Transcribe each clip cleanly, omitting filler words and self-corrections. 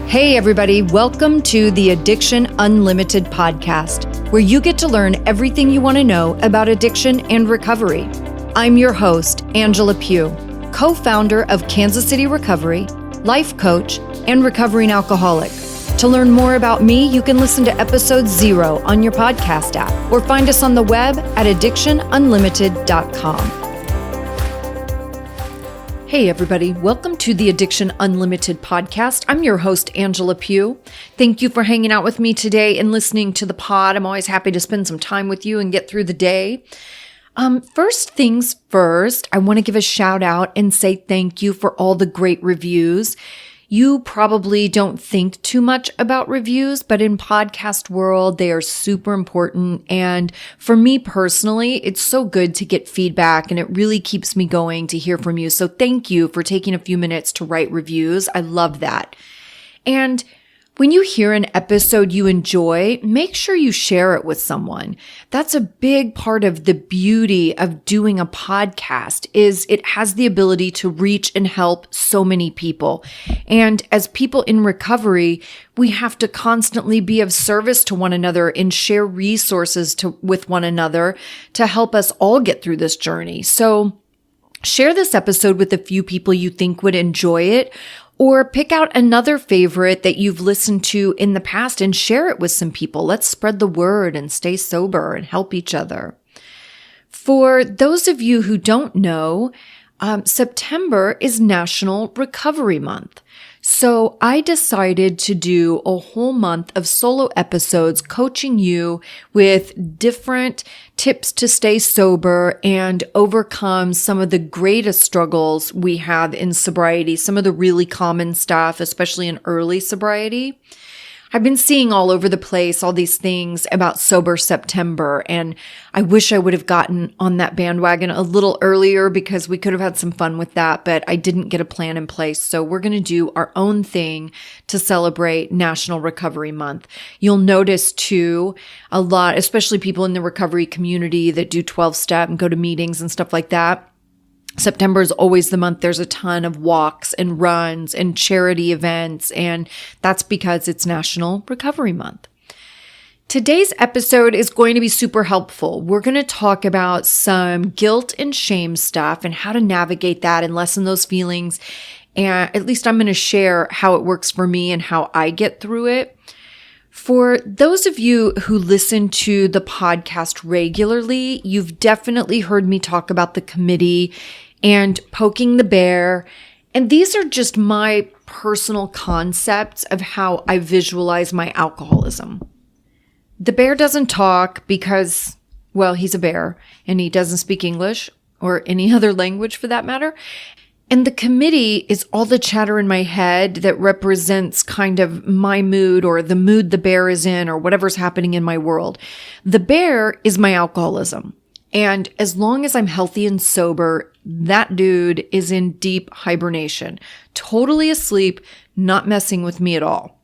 Hey everybody, welcome to the Addiction Unlimited podcast, where you get to learn everything you want to know about addiction and recovery. I'm your host, Angela Pugh, co-founder of Kansas City Recovery, life coach, and recovering alcoholic. To learn more about me, you can listen to episode 0 on your podcast app or find us on the web at addictionunlimited.com. Hey everybody, welcome to the Addiction Unlimited podcast. I'm your host, Angela Pugh. Thank you for hanging out with me today and listening to the pod. I'm always happy to spend some time with you and get through the day. First things first, I want to give a shout out and say thank you for all the great reviews. You probably don't think too much about reviews, but in podcast world, they are super important. And for me personally, it's so good to get feedback and it really keeps me going to hear from you. So thank you for taking a few minutes to write reviews. I love that. And when you hear an episode you enjoy, make sure you share it with someone. That's a big part of the beauty of doing a podcast is it has the ability to reach and help so many people. And as people in recovery, we have to constantly be of service to one another and share resources with one another to help us all get through this journey. So share this episode with a few people you think would enjoy it. Or pick out another favorite that you've listened to in the past and share it with some people. Let's spread the word and stay sober and help each other. For those of you who don't know, September is National Recovery Month. So I decided to do a whole month of solo episodes coaching you with different tips to stay sober and overcome some of the greatest struggles we have in sobriety, some of the really common stuff, especially in early sobriety. I've been seeing all over the place all these things about Sober September, and I wish I would have gotten on that bandwagon a little earlier because we could have had some fun with that, but I didn't get a plan in place. So we're going to do our own thing to celebrate National Recovery Month. You'll notice too, a lot, especially people in the recovery community that do 12-step and go to meetings and stuff like that. September is always the month there's a ton of walks and runs and charity events, and that's because it's National Recovery Month. Today's episode is going to be super helpful. We're going to talk about some guilt and shame stuff and how to navigate that and lessen those feelings. And at least I'm going to share how it works for me and how I get through it. For those of you who listen to the podcast regularly, you've definitely heard me talk about the committee and poking the bear. And these are just my personal concepts of how I visualize my alcoholism. The bear doesn't talk because, well, he's a bear and he doesn't speak English or any other language for that matter. And the committee is all the chatter in my head that represents kind of my mood or the mood the bear is in or whatever's happening in my world. The bear is my alcoholism. And as long as I'm healthy and sober, that dude is in deep hibernation, totally asleep, not messing with me at all.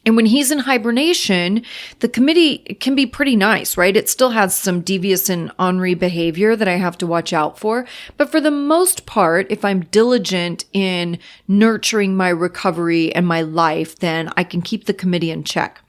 And when he's in hibernation, the committee can be pretty nice, right? It still has some devious and ornery behavior that I have to watch out for. But for the most part, if I'm diligent in nurturing my recovery and my life, then I can keep the committee in check.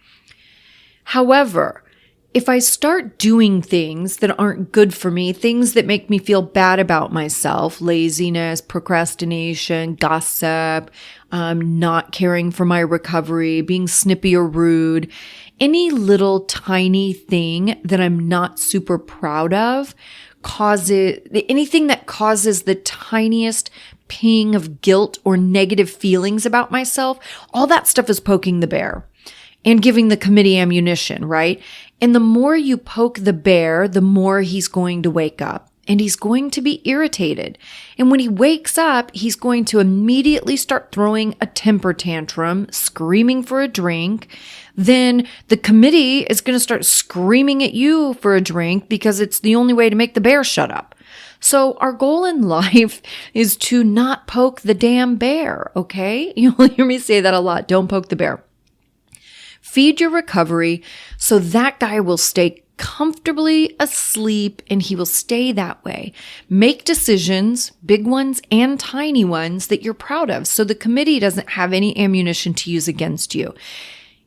However, if I start doing things that aren't good for me, things that make me feel bad about myself, laziness, procrastination, gossip, not caring for my recovery, being snippy or rude, any little tiny thing that I'm not super proud of anything that causes the tiniest ping of guilt or negative feelings about myself, all that stuff is poking the bear and giving the committee ammunition, right? And the more you poke the bear, the more he's going to wake up and he's going to be irritated. And when he wakes up, he's going to immediately start throwing a temper tantrum, screaming for a drink. Then the committee is going to start screaming at you for a drink because it's the only way to make the bear shut up. So our goal in life is to not poke the damn bear, okay? You'll hear me say that a lot. Don't poke the bear. Feed your recovery so that guy will stay comfortably asleep and he will stay that way. Make decisions, big ones and tiny ones, that you're proud of so the committee doesn't have any ammunition to use against you.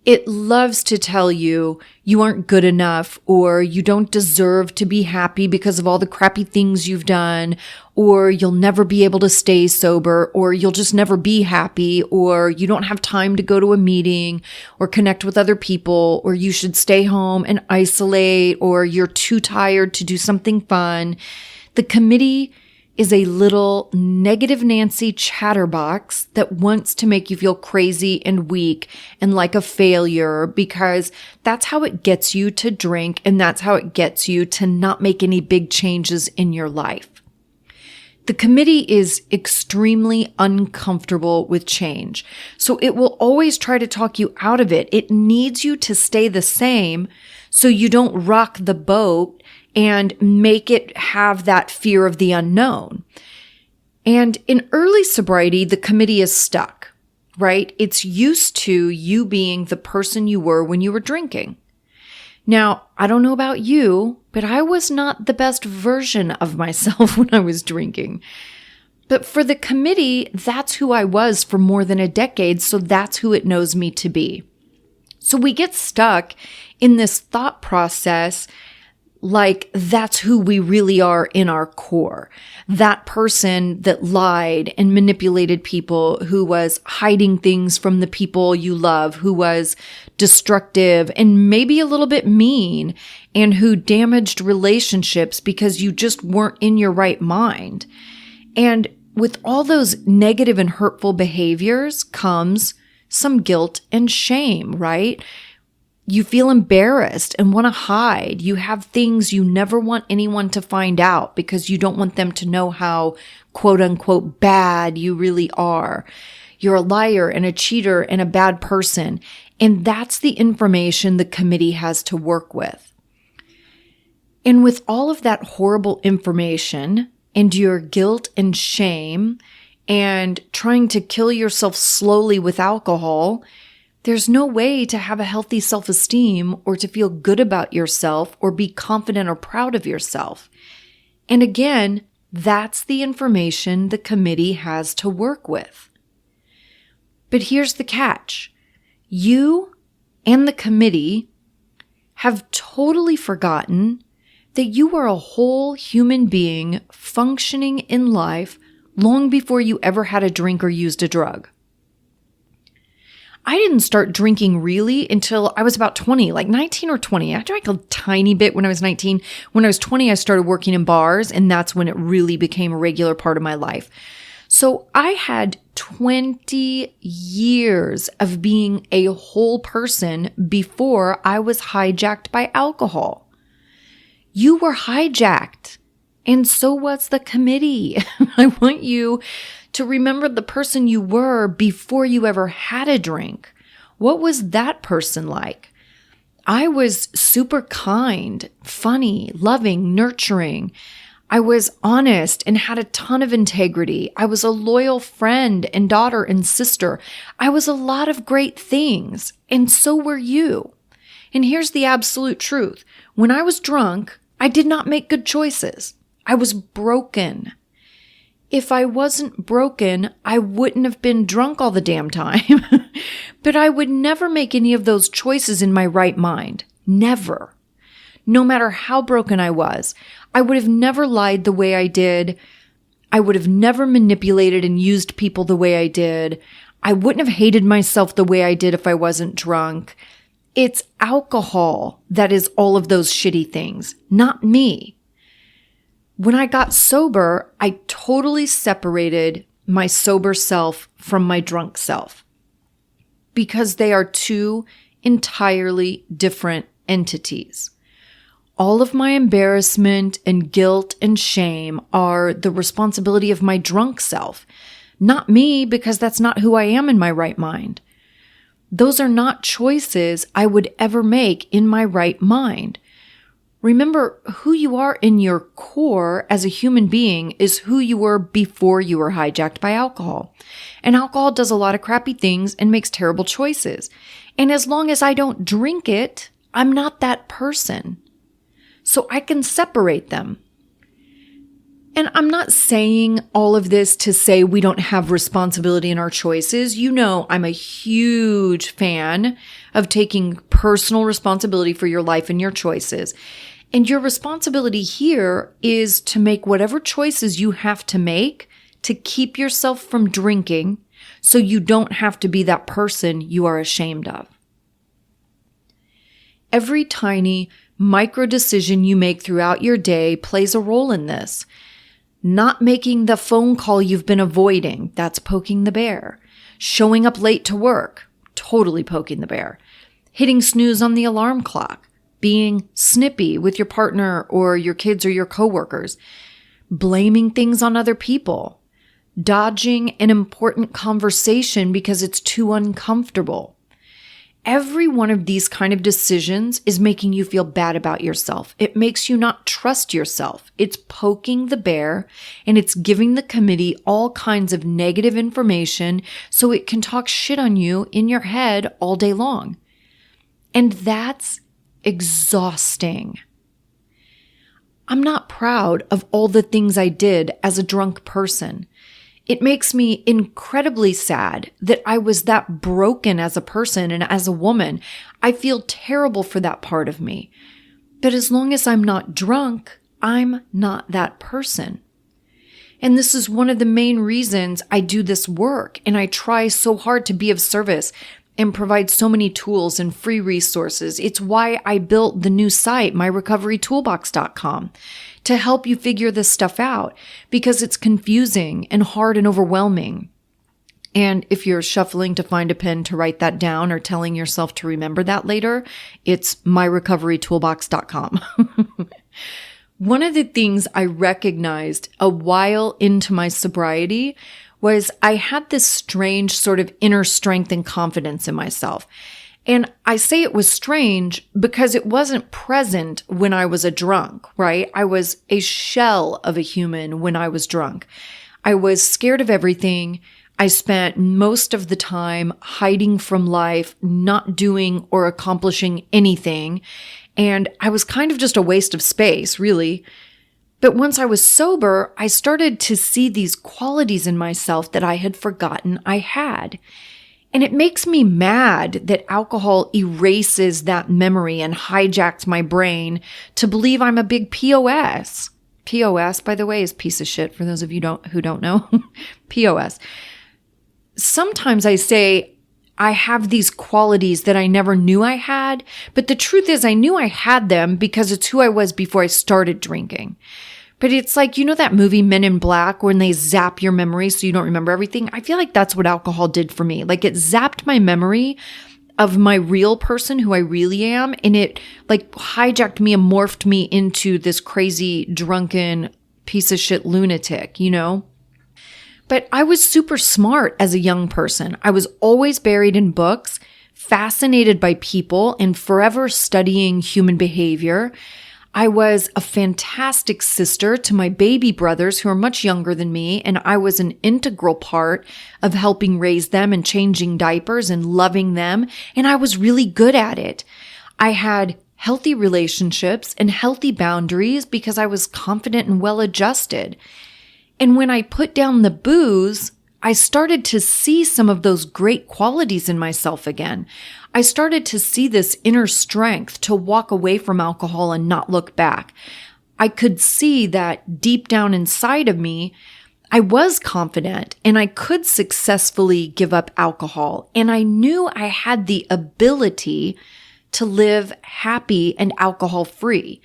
It loves to tell you you aren't good enough, or you don't deserve to be happy because of all the crappy things you've done, or you'll never be able to stay sober, or you'll just never be happy, or you don't have time to go to a meeting or connect with other people, or you should stay home and isolate, or you're too tired to do something fun. The committee is a little negative Nancy chatterbox that wants to make you feel crazy and weak and like a failure, because that's how it gets you to drink, and that's how it gets you to not make any big changes in your life. The committee is extremely uncomfortable with change, so it will always try to talk you out of it. It needs you to stay the same so you don't rock the boat and make it have that fear of the unknown. And in early sobriety, the committee is stuck, right? It's used to you being the person you were when you were drinking. Now, I don't know about you, but I was not the best version of myself when I was drinking. But for the committee, that's who I was for more than a decade, so that's who it knows me to be. So we get stuck in this thought process like that's who we really are in our core. That person that lied and manipulated people, who was hiding things from the people you love, who was destructive and maybe a little bit mean, and who damaged relationships because you just weren't in your right mind. And with all those negative and hurtful behaviors comes some guilt and shame, right? You feel embarrassed and want to hide. You have things you never want anyone to find out because you don't want them to know how quote unquote bad you really are. You're a liar and a cheater and a bad person. And that's the information the committee has to work with. And with all of that horrible information and your guilt and shame and trying to kill yourself slowly with alcohol, there's no way to have a healthy self-esteem or to feel good about yourself or be confident or proud of yourself. And again, that's the information the committee has to work with. But here's the catch. You and the committee have totally forgotten that you are a whole human being functioning in life long before you ever had a drink or used a drug. I didn't start drinking really until I was about 20, like 19 or 20. I drank a tiny bit when I was 19. When I was 20, I started working in bars, and that's when it really became a regular part of my life. So I had 20 years of being a whole person before I was hijacked by alcohol. You were hijacked, and so was the committee. I want you to remember the person you were before you ever had a drink. What was that person like? I was super kind, funny, loving, nurturing. I was honest and had a ton of integrity. I was a loyal friend and daughter and sister. I was a lot of great things, and so were you. And here's the absolute truth. When I was drunk, I did not make good choices. I was broken. If I wasn't broken, I wouldn't have been drunk all the damn time. But I would never make any of those choices in my right mind. Never. No matter how broken I was, I would have never lied the way I did. I would have never manipulated and used people the way I did. I wouldn't have hated myself the way I did if I wasn't drunk. It's alcohol that is all of those shitty things, not me. When I got sober, I totally separated my sober self from my drunk self because they are two entirely different entities. All of my embarrassment and guilt and shame are the responsibility of my drunk self, not me, because that's not who I am in my right mind. Those are not choices I would ever make in my right mind. Remember, who you are in your core as a human being is who you were before you were hijacked by alcohol. And alcohol does a lot of crappy things and makes terrible choices. And as long as I don't drink it, I'm not that person. So I can separate them. And I'm not saying all of this to say we don't have responsibility in our choices. You know, I'm a huge fan of taking personal responsibility for your life and your choices. And your responsibility here is to make whatever choices you have to make to keep yourself from drinking so you don't have to be that person you are ashamed of. Every tiny micro decision you make throughout your day plays a role in this. Not making the phone call you've been avoiding, that's poking the bear. Showing up late to work, totally poking the bear. Hitting snooze on the alarm clock. Being snippy with your partner or your kids or your coworkers. Blaming things on other people. Dodging an important conversation because it's too uncomfortable. Every one of these kind of decisions is making you feel bad about yourself. It makes you not trust yourself. It's poking the bear and it's giving the committee all kinds of negative information so it can talk shit on you in your head all day long. And that's exhausting. I'm not proud of all the things I did as a drunk person. It makes me incredibly sad that I was that broken as a person and as a woman. I feel terrible for that part of me. But as long as I'm not drunk, I'm not that person. And this is one of the main reasons I do this work, and I try so hard to be of service and provide so many tools and free resources. It's why I built the new site, myrecoverytoolbox.com, to help you figure this stuff out, because it's confusing and hard and overwhelming. And if you're shuffling to find a pen to write that down or telling yourself to remember that later, it's myrecoverytoolbox.com. One of the things I recognized a while into my sobriety was I had this strange sort of inner strength and confidence in myself. And I say it was strange because it wasn't present when I was a drunk, right? I was a shell of a human when I was drunk. I was scared of everything. I spent most of the time hiding from life, not doing or accomplishing anything. And I was kind of just a waste of space, really. But once I was sober, I started to see these qualities in myself that I had forgotten I had. And it makes me mad that alcohol erases that memory and hijacks my brain to believe I'm a big POS. POS, by the way, is piece of shit for those of you who don't know. POS. Sometimes I say I have these qualities that I never knew I had, but the truth is I knew I had them because it's who I was before I started drinking. But it's like, you know that movie Men in Black when they zap your memory so you don't remember everything? I feel like that's what alcohol did for me. Like it zapped my memory of my real person, who I really am, and it like hijacked me and morphed me into this crazy, drunken piece of shit lunatic, you know? But I was super smart as a young person. I was always buried in books, fascinated by people, and forever studying human behavior. I was a fantastic sister to my baby brothers who are much younger than me, and I was an integral part of helping raise them and changing diapers and loving them, and I was really good at it. I had healthy relationships and healthy boundaries because I was confident and well-adjusted. And when I put down the booze, I started to see some of those great qualities in myself again. I started to see this inner strength to walk away from alcohol and not look back. I could see that deep down inside of me, I was confident and I could successfully give up alcohol. And I knew I had the ability to live happy and alcohol free.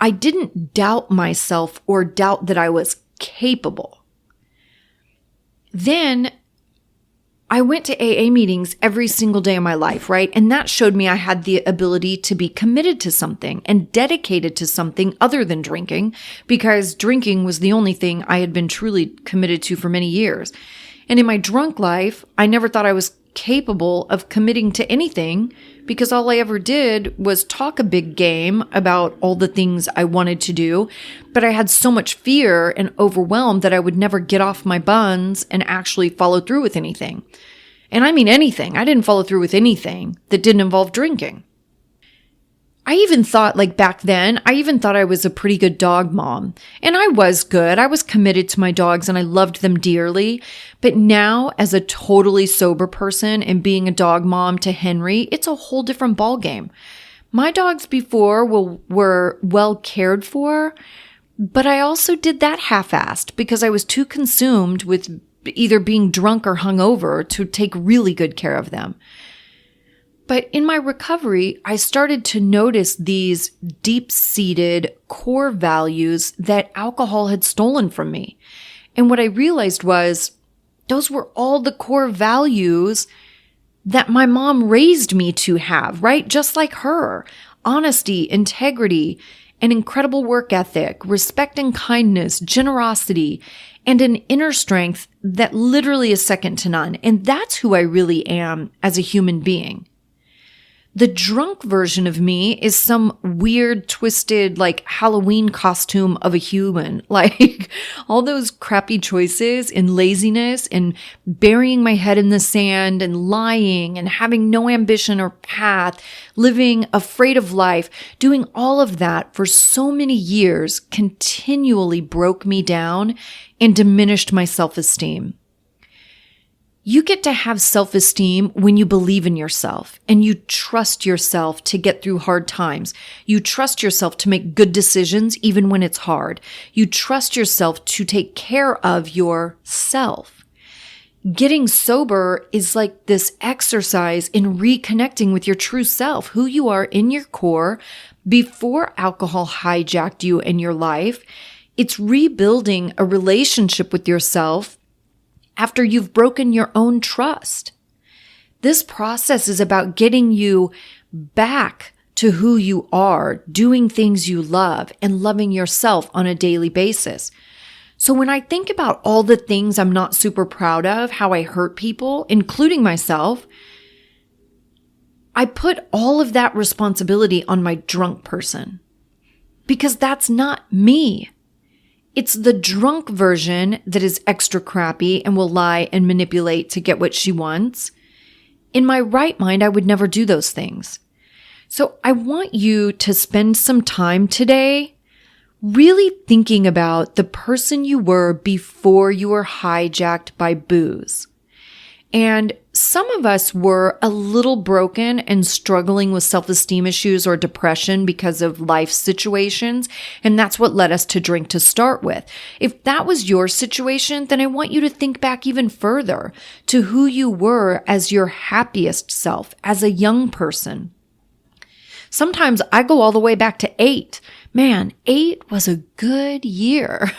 I didn't doubt myself or doubt that I was capable. Then I went to AA meetings every single day of my life, right? And that showed me I had the ability to be committed to something and dedicated to something other than drinking, because drinking was the only thing I had been truly committed to for many years. And in my drunk life, I never thought I was capable of committing to anything because all I ever did was talk a big game about all the things I wanted to do. But I had so much fear and overwhelmed that I would never get off my buns and actually follow through with anything. And I mean anything. I didn't follow through with anything that didn't involve drinking. I even thought, back then, I was a pretty good dog mom. And I was good. I was committed to my dogs and I loved them dearly. But now, as a totally sober person and being a dog mom to Henry, it's a whole different ballgame. My dogs before were well cared for, but I also did that half-assed because I was too consumed with either being drunk or hungover to take really good care of them. But in my recovery, I started to notice these deep-seated core values that alcohol had stolen from me. And what I realized was those were all the core values that my mom raised me to have, right? Just like her. Honesty, integrity, an incredible work ethic, respect and kindness, generosity, and an inner strength that literally is second to none. And that's who I really am as a human being. The drunk version of me is some weird, twisted, Halloween costume of a human. All those crappy choices and laziness and burying my head in the sand and lying and having no ambition or path, living afraid of life, doing all of that for so many years continually broke me down and diminished my self-esteem. You get to have self-esteem when you believe in yourself and you trust yourself to get through hard times. You trust yourself to make good decisions even when it's hard. You trust yourself to take care of yourself. Getting sober is like this exercise in reconnecting with your true self, who you are in your core before alcohol hijacked you and your life. It's rebuilding a relationship with yourself after you've broken your own trust. This process is about getting you back to who you are, doing things you love, and loving yourself on a daily basis. So when I think about all the things I'm not super proud of, how I hurt people, including myself, I put all of that responsibility on my drunk person. Because that's not me. It's the drunk version that is extra crappy and will lie and manipulate to get what she wants. In my right mind, I would never do those things. So I want you to spend some time today really thinking about the person you were before you were hijacked by booze. And some of us were a little broken and struggling with self-esteem issues or depression because of life situations. And that's what led us to drink to start with. If that was your situation, then I want you to think back even further to who you were as your happiest self, as a young person. Sometimes I go all the way back to 8. Man, 8 was a good year.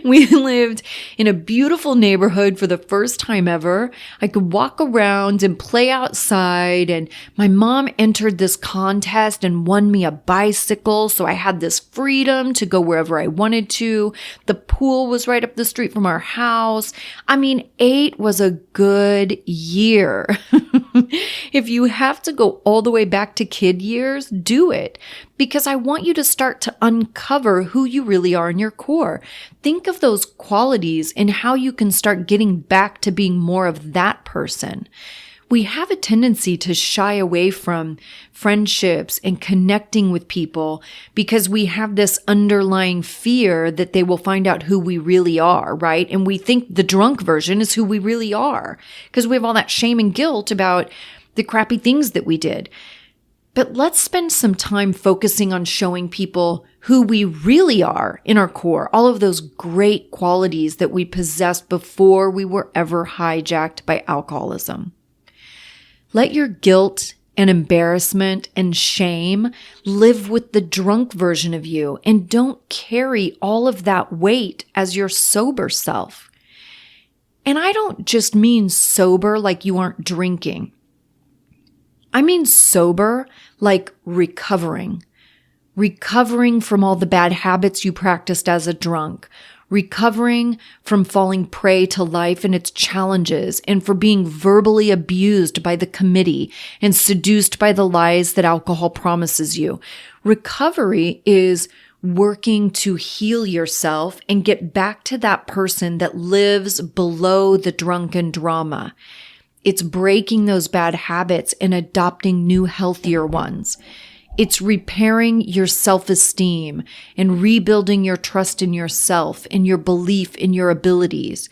We lived in a beautiful neighborhood for the first time ever. I could walk around and play outside, and my mom entered this contest and won me a bicycle, so I had this freedom to go wherever I wanted to. The pool was right up the street from our house. 8 was a good year. If you have to go all the way back to kid years, do it. Because I want you to start to uncover who you really are in your core. Think of those qualities and how you can start getting back to being more of that person. We have a tendency to shy away from friendships and connecting with people because we have this underlying fear that they will find out who we really are, right? And we think the drunk version is who we really are because we have all that shame and guilt about the crappy things that we did. But let's spend some time focusing on showing people who we really are in our core, all of those great qualities that we possessed before we were ever hijacked by alcoholism. Let your guilt and embarrassment and shame live with the drunk version of you, and don't carry all of that weight as your sober self. And I don't just mean sober like you aren't drinking. I mean sober like recovering from all the bad habits you practiced as a drunk, recovering from falling prey to life and its challenges, and for being verbally abused by the committee and seduced by the lies that alcohol promises you. Recovery is working to heal yourself and get back to that person that lives below the drunken drama. It's breaking those bad habits and adopting new, healthier ones. It's repairing your self-esteem and rebuilding your trust in yourself and your belief in your abilities.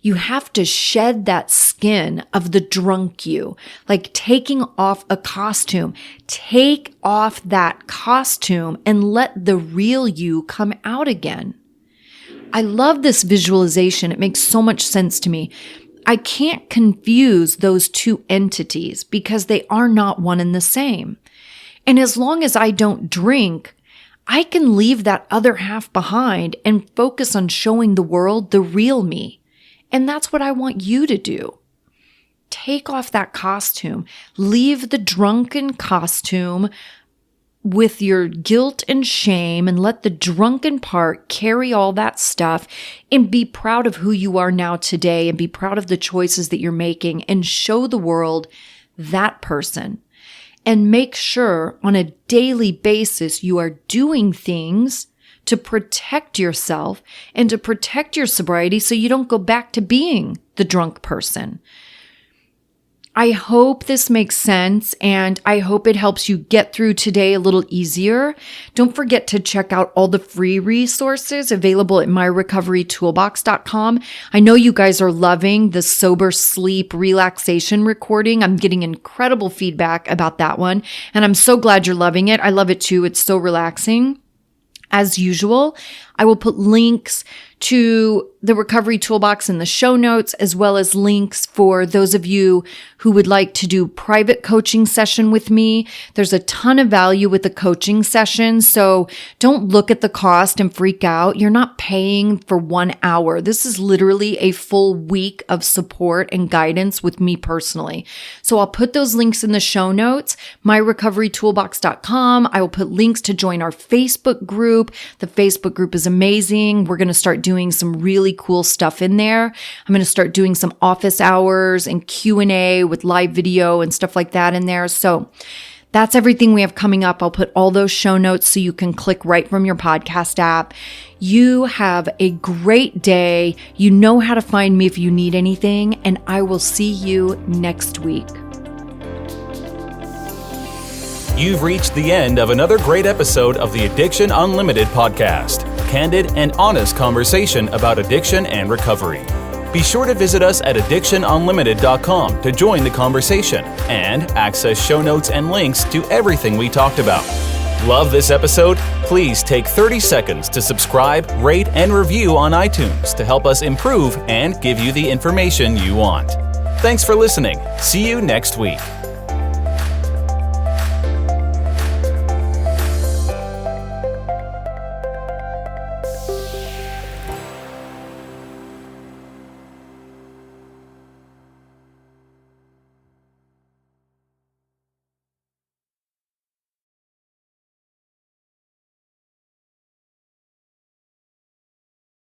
You have to shed that skin of the drunk you, like taking off a costume. Take off that costume and let the real you come out again. I love this visualization. It makes so much sense to me. I can't confuse those two entities because they are not one and the same. And as long as I don't drink, I can leave that other half behind and focus on showing the world the real me. And that's what I want you to do. Take off that costume. Leave the drunken costume with your guilt and shame and let the drunken part carry all that stuff and be proud of who you are now today and be proud of the choices that you're making and show the world that person. And make sure on a daily basis you are doing things to protect yourself and to protect your sobriety so you don't go back to being the drunk person. I hope this makes sense, and I hope it helps you get through today a little easier. Don't forget to check out all the free resources available at myrecoverytoolbox.com. I know you guys are loving the sober sleep relaxation recording. I'm getting incredible feedback about that one, and I'm so glad you're loving it. I love it too. It's so relaxing. As usual, I will put links to the Recovery Toolbox in the show notes, as well as links for those of you who would like to do private coaching session with me. There's a ton of value with the coaching session, so don't look at the cost and freak out. You're not paying for 1 hour. This is literally a full week of support and guidance with me personally. So I'll put those links in the show notes, myrecoverytoolbox.com. I will put links to join our Facebook group. The Facebook group is amazing. We're going to start doing some really cool stuff in there. I'm going to start doing some office hours and Q&A with live video and stuff like that in there. So that's everything we have coming up. I'll put all those show notes so you can click right from your podcast app. You have a great day. You know how to find me if you need anything, and I will see you next week. You've reached the end of another great episode of the Addiction Unlimited podcast. Candid and honest conversation about addiction and recovery. Be sure to visit us at addictionunlimited.com to join the conversation and access show notes and links to everything we talked about. Love this episode? Please take 30 seconds to subscribe, rate, and review on iTunes to help us improve and give you the information you want. Thanks for listening. See you next week.